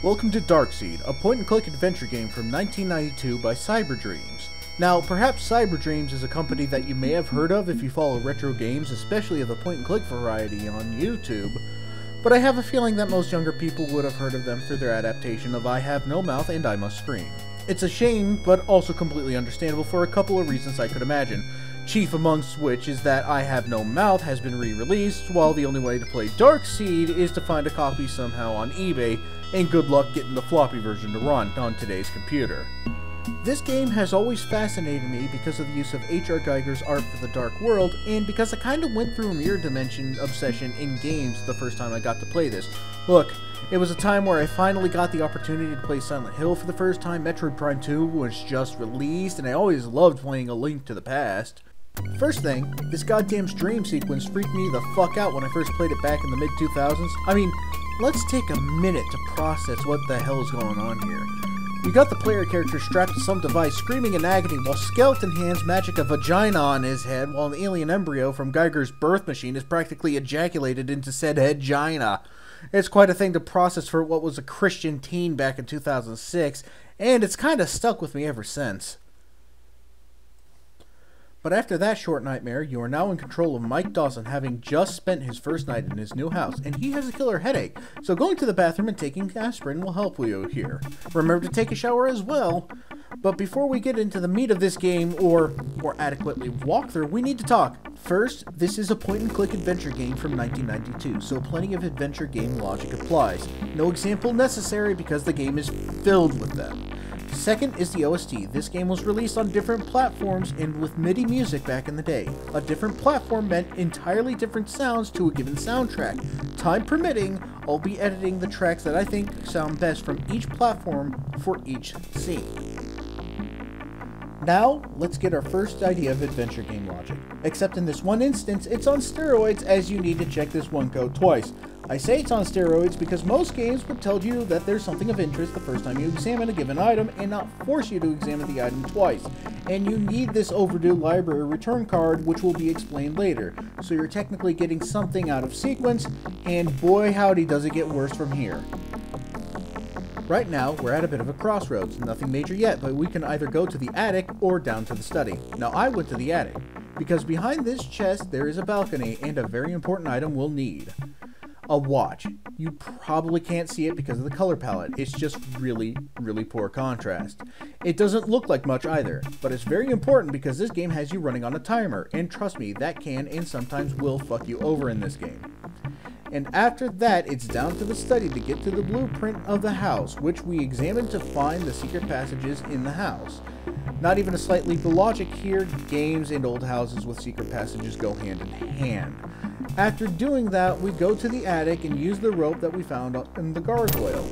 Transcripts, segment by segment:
Welcome to Darkseed, a point-and-click adventure game from 1992 by Cyberdreams. Now, perhaps Cyberdreams is a company that you may have heard of if you follow retro games, especially of the point-and-click variety on YouTube, but I have a feeling that most younger people would have heard of them through their adaptation of I Have No Mouth and I Must Scream. It's a shame, but also completely understandable for a couple of reasons I could imagine. Chief amongst which is that I Have No Mouth has been re-released, while the only way to play Darkseed is to find a copy somehow on eBay, and good luck getting the floppy version to run on today's computer. This game has always fascinated me because of the use of H.R. Giger's art for the Dark World, and because I kinda went through a mirror dimension obsession in games the first time I got to play this. Look, it was a time where I finally got the opportunity to play Silent Hill for the first time, Metroid Prime 2 was just released, and I always loved playing A Link to the Past. First thing, this goddamn dream sequence freaked me the fuck out when I first played it back in the mid-2000s. I mean, let's take a minute to process what the hell is going on here. You got the player character strapped to some device, screaming in agony, while skeleton hands magic a vagina on his head, while an alien embryo from Giger's birth machine is practically ejaculated into said headgina. It's quite a thing to process for what was a Christian teen back in 2006, and it's kinda stuck with me ever since. But after that short nightmare, you are now in control of Mike Dawson, having just spent his first night in his new house, and he has a killer headache, so going to the bathroom and taking aspirin will help you here. Remember to take a shower as well. But before we get into the meat of this game, or more adequately walkthrough, we need to talk. First, this is a point-and-click adventure game from 1992, so plenty of adventure game logic applies. No example necessary because the game is filled with them. Second is the OST. This game was released on different platforms and with MIDI music back in the day. A different platform meant entirely different sounds to a given soundtrack. Time permitting, I'll be editing the tracks that I think sound best from each platform for each scene. Now, let's get our first idea of adventure game logic. Except in this one instance, it's on steroids as you need to check this one code twice. I say it's on steroids because most games would tell you that there's something of interest the first time you examine a given item and not force you to examine the item twice. And you need this overdue library return card, which will be explained later. So you're technically getting something out of sequence, and boy howdy does it get worse from here. Right now, we're at a bit of a crossroads. Nothing major yet, but we can either go to the attic or down to the study. Now I went to the attic, because behind this chest there is a balcony and a very important item we'll need. A watch. You probably can't see it because of the color palette. It's just really, really poor contrast. It doesn't look like much either, but it's very important because this game has you running on a timer, and trust me, that can and sometimes will fuck you over in this game. And after that, it's down to the study to get to the blueprint of the house, which we examine to find the secret passages in the house. Not even a slight leap of logic here, games and old houses with secret passages go hand in hand. After doing that, we go to the attic and use the rope that we found in the gargoyle.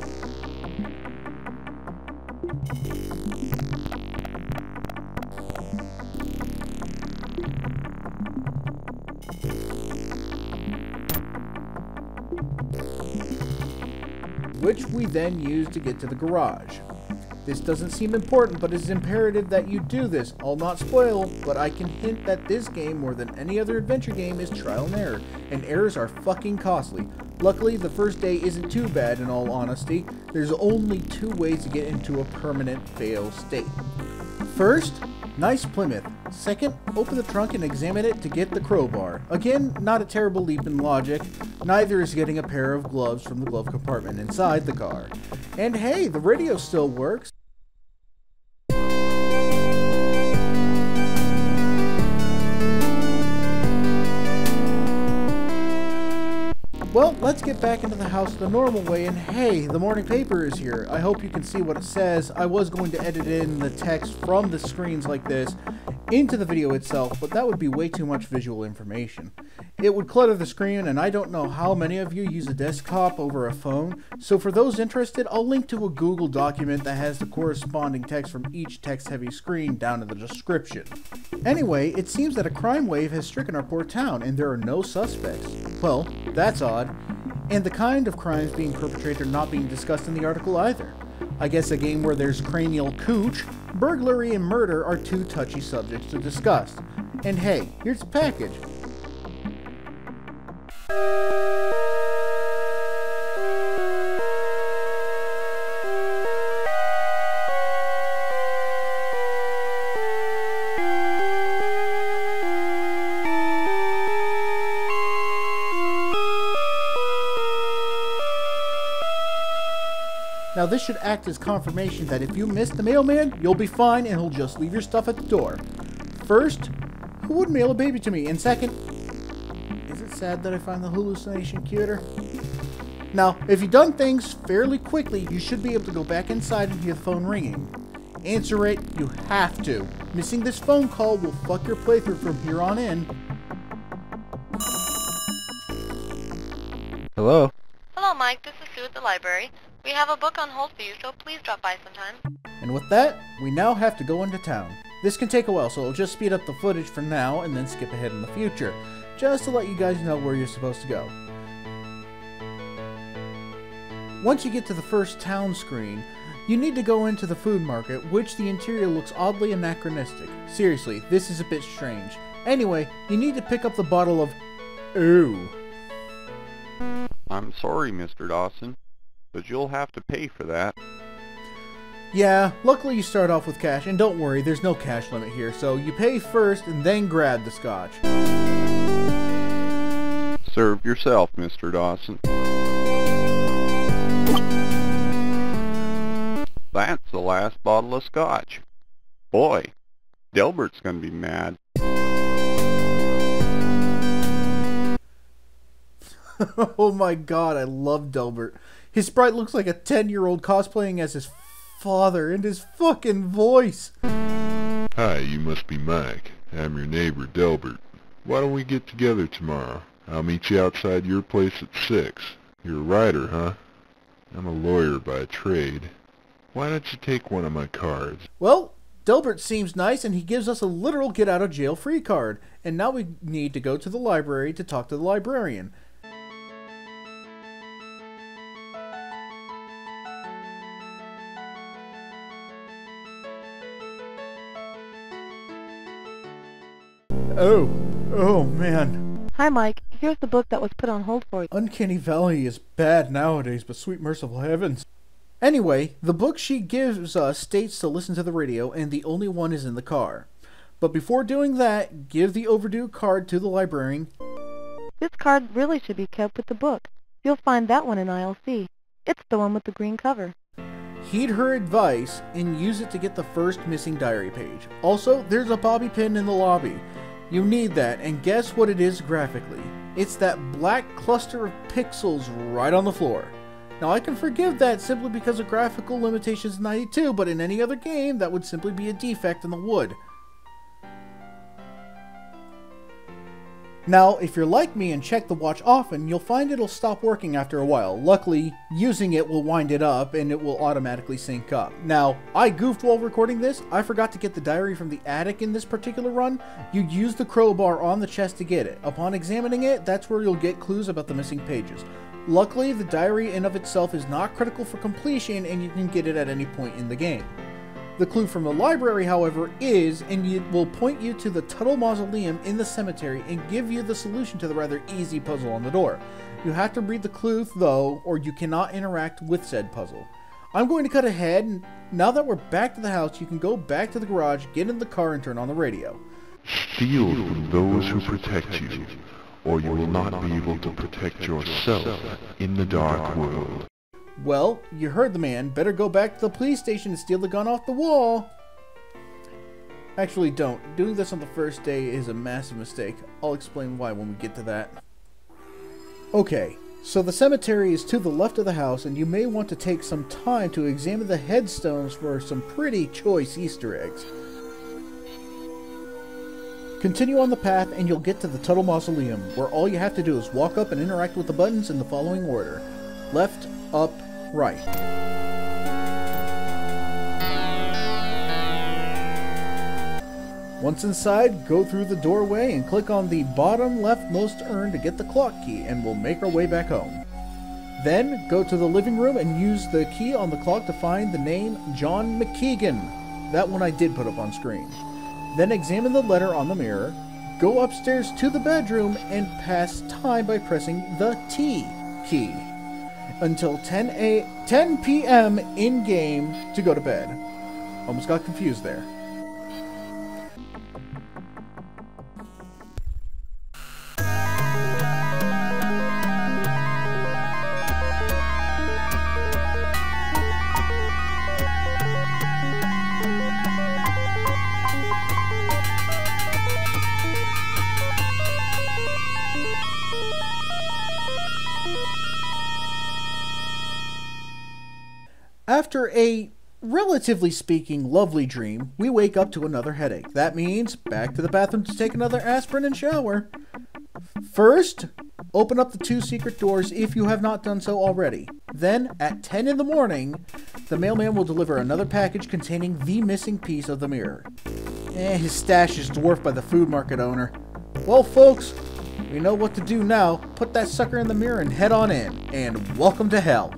Which we then use to get to the garage. This doesn't seem important, but it's imperative that you do this. I'll not spoil, but I can hint that this game, more than any other adventure game, is trial and error, and errors are fucking costly. Luckily, the first day isn't too bad in all honesty. There's only two ways to get into a permanent fail state. First, nice Plymouth. Second, open the trunk and examine it to get the crowbar. Again, not a terrible leap in logic. Neither is getting a pair of gloves from the glove compartment inside the car. And hey, the radio still works. Well, let's get back into the house the normal way, and hey, the morning paper is here. I hope you can see what it says. I was going to edit in the text from the screens like this into the video itself, but that would be way too much visual information. It would clutter the screen, and I don't know how many of you use a desktop over a phone, so for those interested, I'll link to a Google document that has the corresponding text from each text-heavy screen down in the description. Anyway, it seems that a crime wave has stricken our poor town, and there are no suspects. Well, that's odd. And the kind of crimes being perpetrated are not being discussed in the article either. I guess a game where there's cranial cooch, burglary, and murder are two touchy subjects to discuss. And hey, here's the package. Now this should act as confirmation that if you miss the mailman, you'll be fine and he'll just leave your stuff at the door. First, who would mail a baby to me? And second, is it sad that I find the hallucination cuter? Now, if you've done things fairly quickly, you should be able to go back inside and hear the phone ringing. Answer it, you have to. Missing this phone call will fuck your playthrough from here on in. Hello? Hello, Mike. This is Sue at the library. We have a book on hold for you, so please drop by sometime. And with that, we now have to go into town. This can take a while, so it'll just speed up the footage for now and then skip ahead in the future, just to let you guys know where you're supposed to go. Once you get to the first town screen, you need to go into the food market, which the interior looks oddly anachronistic. Seriously, this is a bit strange. Anyway, you need to pick up the bottle of Ooh. I'm sorry, Mr. Dawson, but you'll have to pay for that. Yeah, luckily you start off with cash, and don't worry, there's no cash limit here, so you pay first and then grab the scotch. Serve yourself, Mr. Dawson. That's the last bottle of scotch. Boy, Delbert's gonna be mad. Oh my god, I love Delbert. His sprite looks like a 10-year-old cosplaying as his father, and his fucking voice. Hi, you must be Mike. I'm your neighbor, Delbert. Why don't we get together tomorrow? I'll meet you outside your place at 6. You're a writer, huh? I'm a lawyer by trade. Why don't you take one of my cards? Well, Delbert seems nice, and he gives us a literal get-out-of-jail-free card. And now we need to go to the library to talk to the librarian. Oh man. Hi, Mike. Here's the book that was put on hold for you. Uncanny Valley is bad nowadays, but sweet merciful heavens. Anyway, the book she gives us states to listen to the radio, and the only one is in the car. But before doing that, give the overdue card to the librarian. This card really should be kept with the book. You'll find that one in aisle C. It's the one with the green cover. Heed her advice and use it to get the first missing diary page. Also, there's a bobby pin in the lobby. You need that, and guess what it is graphically? It's that black cluster of pixels right on the floor. Now I can forgive that simply because of graphical limitations in 92, but in any other game that would simply be a defect in the wood. Now, if you're like me and check the watch often, you'll find it'll stop working after a while. Luckily, using it will wind it up and it will automatically sync up. Now, I goofed while recording this. I forgot to get the diary from the attic in this particular run. You use the crowbar on the chest to get it. Upon examining it, that's where you'll get clues about the missing pages. Luckily, the diary in of itself is not critical for completion and you can get it at any point in the game. The clue from the library, however, is, and it will point you to the Tuttle Mausoleum in the cemetery and give you the solution to the rather easy puzzle on the door. You have to read the clue, though, or you cannot interact with said puzzle. I'm going to cut ahead, and now that we're back to the house, you can go back to the garage, get in the car, and turn on the radio. Steal from those who protect you, or you will not be able to protect yourself in the dark world. Well, you heard the man. Better go back to the police station and steal the gun off the wall. Actually, don't. Doing this on the first day is a massive mistake. I'll explain why when we get to that. Okay, so the cemetery is to the left of the house, and you may want to take some time to examine the headstones for some pretty choice Easter eggs. Continue on the path and you'll get to the Tuttle Mausoleum, where all you have to do is walk up and interact with the buttons in the following order. Left, up, right. Once inside, go through the doorway and click on the bottom leftmost urn to get the clock key, and we'll make our way back home. Then, go to the living room and use the key on the clock to find the name John McKeegan. That one I did put up on screen. Then examine the letter on the mirror, go upstairs to the bedroom, and pass time by pressing the T key until 10 p.m. in-game to go to bed. Almost got confused there. After a, relatively speaking, lovely dream, we wake up to another headache. That means back to the bathroom to take another aspirin and shower. First, open up the 2 secret doors if you have not done so already. Then, at 10 in the morning, the mailman will deliver another package containing the missing piece of the mirror. His stash is dwarfed by the food market owner. Well, folks, we know what to do now. Put that sucker in the mirror and head on in. And welcome to hell.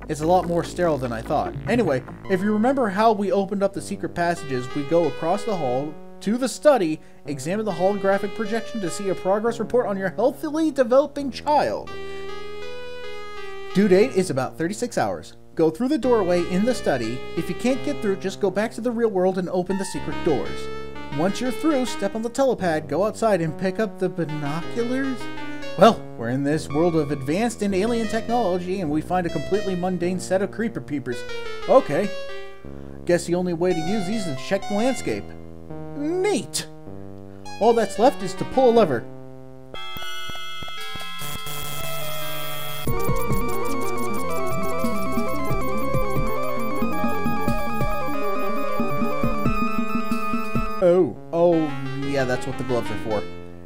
It's a lot more sterile than I thought. Anyway, if you remember how we opened up the secret passages, we go across the hall to the study, examine the holographic projection to see a progress report on your healthily developing child. Due date is about 36 hours. Go through the doorway in the study. If you can't get through, just go back to the real world and open the secret doors. Once you're through, step on the telepad, go outside and pick up the binoculars. Well, we're in this world of advanced and alien technology, and we find a completely mundane set of creeper peepers. Okay. Guess the only way to use these is to check the landscape. Neat! All that's left is to pull a lever. Oh, yeah, that's what the gloves are for.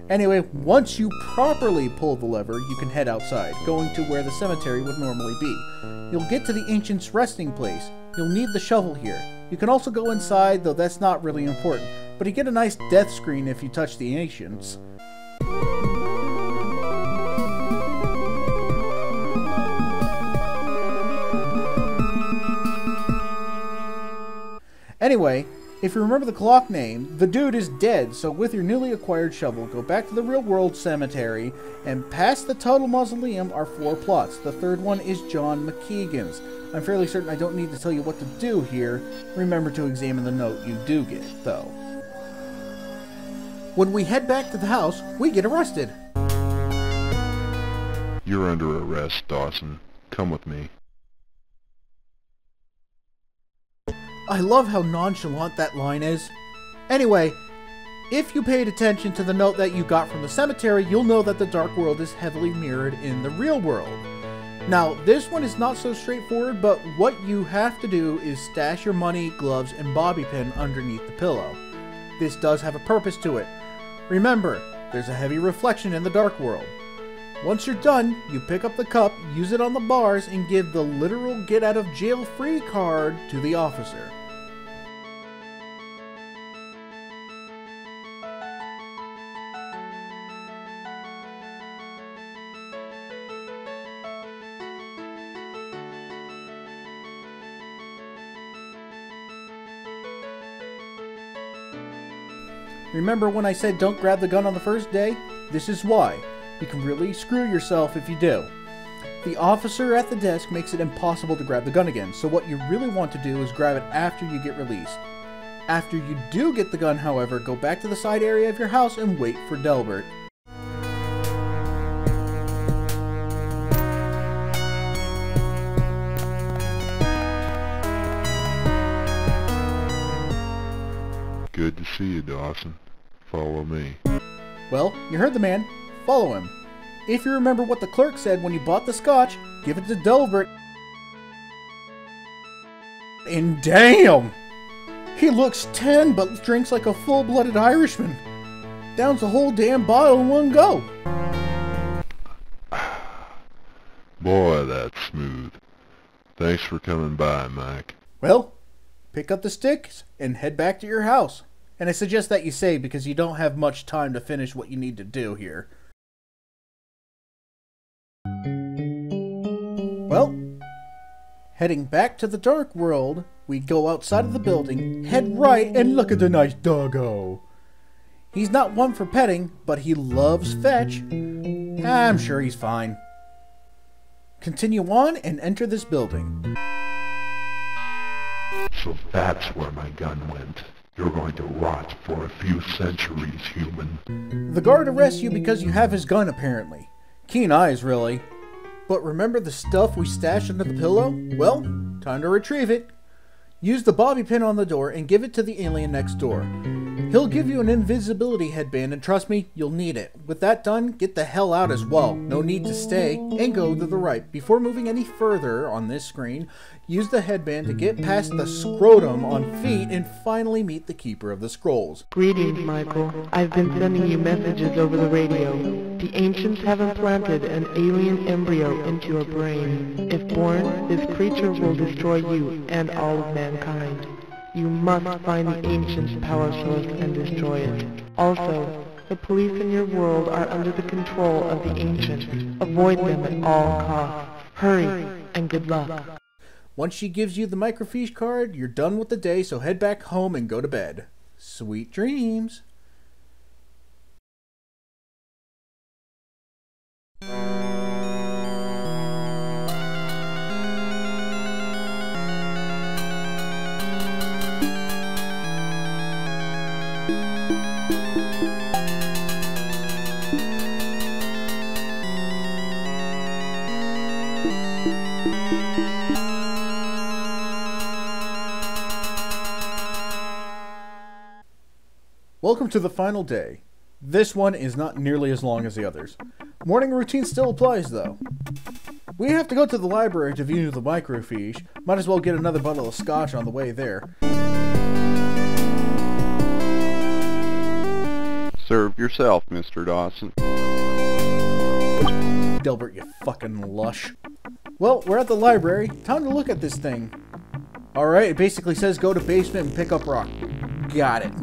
Anyway, once you properly pull the lever, you can head outside, going to where the cemetery would normally be. You'll get to the ancient's resting place. You'll need the shovel here. You can also go inside, though that's not really important, but you get a nice death screen if you touch the ancients. Anyway, if you remember the clock name, the dude is dead, so with your newly acquired shovel, go back to the real world cemetery, and past the Tuttle Mausoleum are 4 plots. The third one is John McKeegan's. I'm fairly certain I don't need to tell you what to do here. Remember to examine the note you do get, though. When we head back to the house, we get arrested. You're under arrest, Dawson. Come with me. I love how nonchalant that line is. Anyway, if you paid attention to the note that you got from the cemetery, you'll know that the dark world is heavily mirrored in the real world. Now, this one is not so straightforward, but what you have to do is stash your money, gloves, and bobby pin underneath the pillow. This does have a purpose to it. Remember, there's a heavy reflection in the dark world. Once you're done, you pick up the cup, use it on the bars, and give the literal get-out-of-jail-free card to the officer. Remember when I said don't grab the gun on the first day? This is why. You can really screw yourself if you do. The officer at the desk makes it impossible to grab the gun again, so what you really want to do is grab it after you get released. After you do get the gun, however, go back to the side area of your house and wait for Delbert. Good to see you, Dawson. Follow me. Well, you heard the man. Follow him. If you remember what the clerk said when you bought the scotch, give it to Delbert. And damn! He looks 10 but drinks like a full-blooded Irishman. Downs the whole damn bottle in one go. Boy, that's smooth. Thanks for coming by, Mike. Well, pick up the sticks and head back to your house. And I suggest that you save because you don't have much time to finish what you need to do here. Well, heading back to the dark world, we go outside of the building, head right, and look at the nice doggo. He's not one for petting, but he loves fetch. I'm sure he's fine. Continue on and enter this building. So that's where my gun went. You're going to rot for a few centuries, human. The guard arrests you because you have his gun, apparently. Keen eyes, really. But remember the stuff we stashed under the pillow? Well, time to retrieve it. Use the bobby pin on the door and give it to the alien next door. He'll give you an invisibility headband, and trust me, you'll need it. With that done, get the hell out as well. No need to stay, and go to the right. Before moving any further on this screen, use the headband to get past the scrotum on feet and finally meet the Keeper of the Scrolls. Greetings, Michael. I've been sending you messages over the radio. The ancients have implanted an alien embryo into your brain. If born, this creature will destroy you and all of mankind. You must find the ancients' power source and destroy it. Also, the police in your world are under the control of the ancients. Avoid them at all costs. Hurry, and good luck. Once she gives you the microfiche card, you're done with the day, so head back home and go to bed. Sweet dreams. Welcome to the final day. This one is not nearly as long as the others. Morning routine still applies though. We have to go to the library to view the microfiche. Might as well get another bottle of scotch on the way there. Serve yourself, Mr. Dawson. Delbert, you fucking lush. Well, we're at the library. Time to look at this thing. Alright, it basically says go to basement and pick up rock. Got it.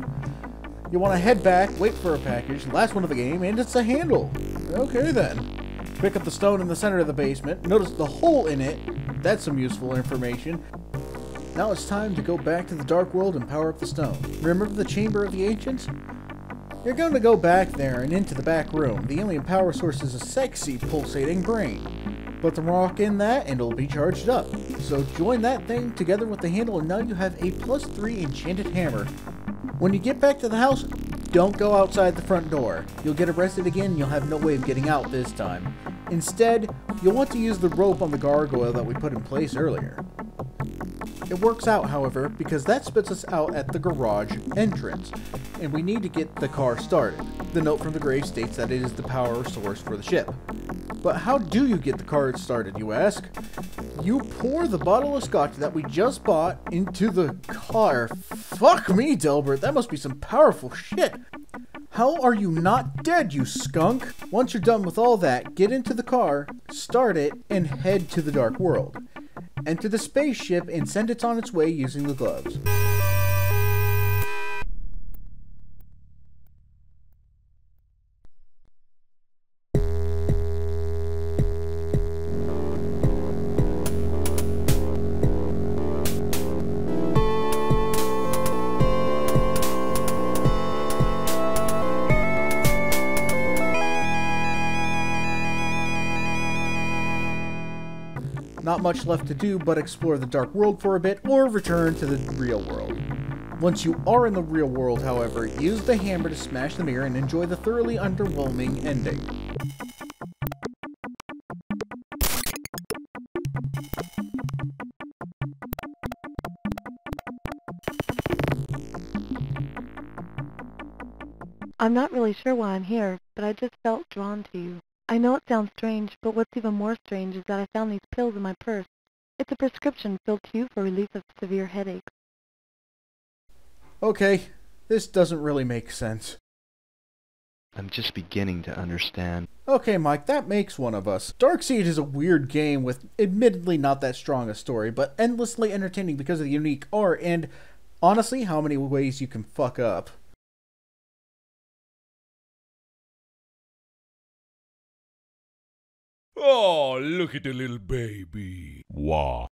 You want to head back, wait for a package, last one of the game, and it's a handle. Okay then. Pick up the stone in the center of the basement. Notice the hole in it. That's some useful information. Now it's time to go back to the Dark World and power up the stone. Remember the Chamber of the Ancients? You're going to go back there and into the back room. The alien power source is a sexy pulsating brain. Put the rock in that and it'll be charged up. So join that thing together with the handle and now you have a +3 enchanted hammer. When you get back to the house, don't go outside the front door. You'll get arrested again and you'll have no way of getting out this time. Instead, you'll want to use the rope on the gargoyle that we put in place earlier. It works out, however, because that spits us out at the garage entrance, and we need to get the car started. The note from the grave states that it is the power source for the ship. But how do you get the car started, you ask? You pour the bottle of scotch that we just bought into the car. Fuck me, Delbert, that must be some powerful shit. How are you not dead, you skunk? Once you're done with all that, get into the car, start it, and head to the Dark World. Enter the spaceship and send it on its way using the gloves. Not much left to do but explore the Dark World for a bit or return to the real world. Once you are in the real world, however, use the hammer to smash the mirror and enjoy the thoroughly underwhelming ending. I'm not really sure why I'm here, but I just felt drawn to you. I know it sounds strange, but what's even more strange is that I found these pills in my purse. It's a prescription filled to you for relief of severe headaches. Okay, this doesn't really make sense. I'm just beginning to understand. Okay, Mike, that makes one of us. Darkseid is a weird game with admittedly not that strong a story, but endlessly entertaining because of the unique art and, honestly, how many ways you can fuck up. Oh, look at the little baby. Wow.